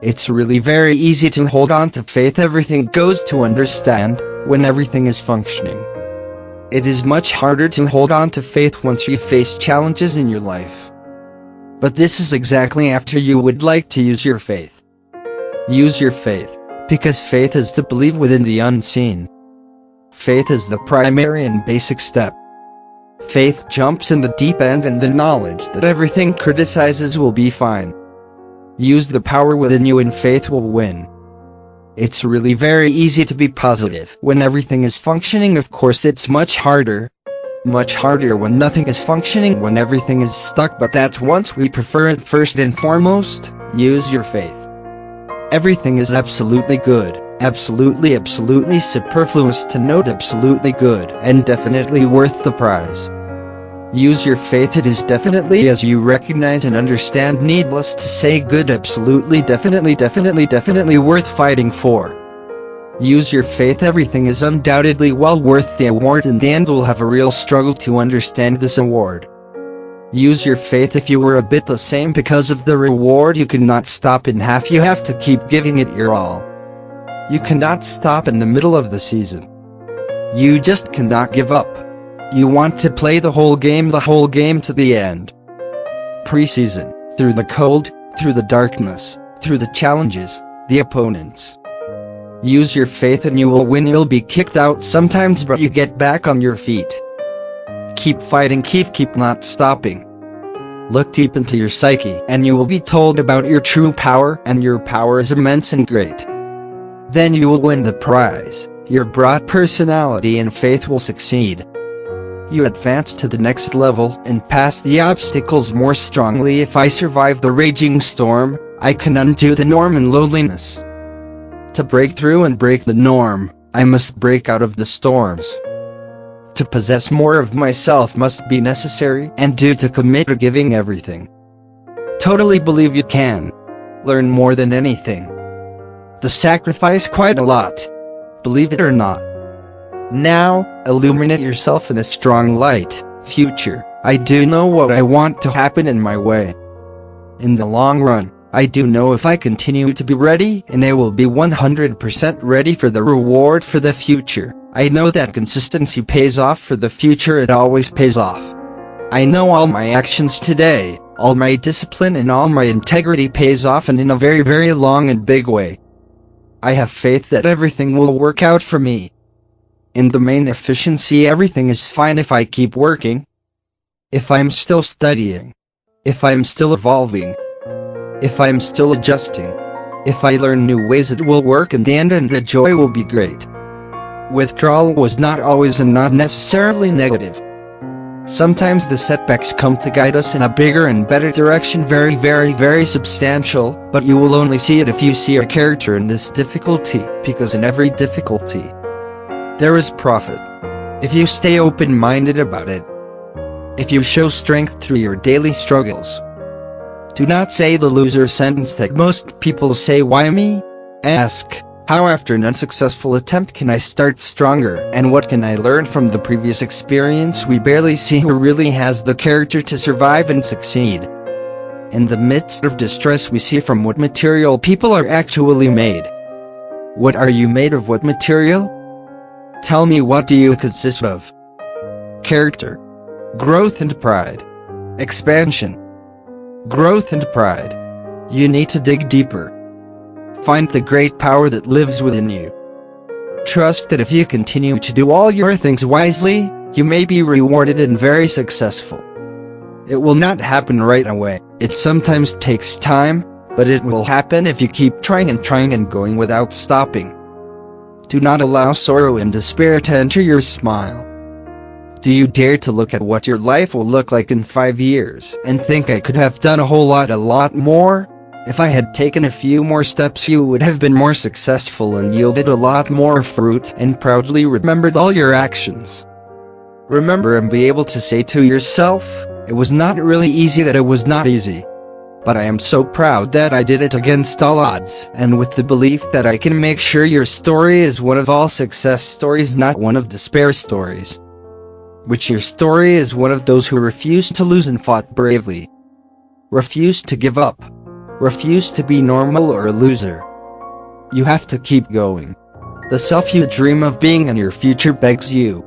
It's really very easy to hold on to faith. Everything goes to understand when everything is functioning. It is much harder to hold on to faith once you face challenges in your life. But this is exactly after you would like to use your faith. Use your faith, because faith is to believe within the unseen. Faith is the primary and basic step. Faith jumps in the deep end in the knowledge that everything criticizes will be fine. Use the power within you and faith will win. It's really very easy to be positive when everything is functioning. Of course, it's much harder when nothing is functioning, when everything is stuck, but that's once we prefer it. First and foremost, use your faith. Everything is absolutely good, absolutely superfluous to note, absolutely good, and definitely worth the prize. Use your faith. It is definitely, as you recognize and understand, needless to say, good, absolutely, definitely worth fighting for. Use your faith. Everything is undoubtedly well worth the award. In the end, we'll have a real struggle to understand this award. Use your faith. If you were a bit the same because of the reward, you cannot stop in half. You have to keep giving it your all. You cannot stop in the middle of the season. You just cannot give up. You want to play the whole game to the end. Preseason, through the cold, through the darkness, through the challenges, the opponents. Use your faith and you will win. You'll be kicked out sometimes, but you get back on your feet. Keep fighting, keep not stopping. Look deep into your psyche and you will be told about your true power, and your power is immense and great. Then you will win the prize. Your broad personality and faith will succeed. You advance to the next level and pass the obstacles more strongly. If I survive the raging storm, I can undo the norm and loneliness. To break through and break the norm, I must break out of the storms. To possess more of myself must be necessary, and due to commit to giving everything. Totally believe you can learn more than anything. The sacrifice quite a lot. Believe it or not. Now, illuminate yourself in a strong light. Future, I do know what I want to happen in my way. In the long run, I do know if I continue to be ready, and I will be 100% ready for the reward for the future. I know that consistency pays off for the future. It always pays off. I know all my actions today, all my discipline and all my integrity pays off, and in a very long and big way. I have faith that everything will work out for me. In the main efficiency, everything is fine if I keep working. If I'm still studying. If I'm still evolving. If I'm still adjusting. If I learn new ways, it will work in the end and the joy will be great. Withdrawal was not always and not necessarily negative. Sometimes the setbacks come to guide us in a bigger and better direction, very substantial, but you will only see it if you see a character in this difficulty, because in every difficulty, there is profit. If you stay open-minded about it. If you show strength through your daily struggles. Do not say the loser sentence that most people say, why me? Ask, how after an unsuccessful attempt can I start stronger, and what can I learn from the previous experience? We barely see who really has the character to survive and succeed. In the midst of distress, we see from what material people are actually made. What are you made of? What material? Tell me, what do you consist of? Character. Growth and pride. Expansion. Growth and pride. You need to dig deeper. Find the great power that lives within you. Trust that if you continue to do all your things wisely, you may be rewarded and very successful. It will not happen right away. It sometimes takes time, but it will happen if you keep trying and going without stopping. Do not allow sorrow and despair to enter your smile. Do you dare to look at what your life will look like in 5 years and think, I could have done a lot more? If I had taken a few more steps, you would have been more successful and yielded a lot more fruit, and proudly remembered all your actions. Remember and be able to say to yourself, it was not really easy, that it was not easy. But I am so proud that I did it against all odds, and with the belief that I can make sure your story is one of all success stories, not one of despair stories. Which your story is one of those who refused to lose and fought bravely. Refused to give up. Refuse to be normal or a loser. You have to keep going. The self you dream of being in your future begs you.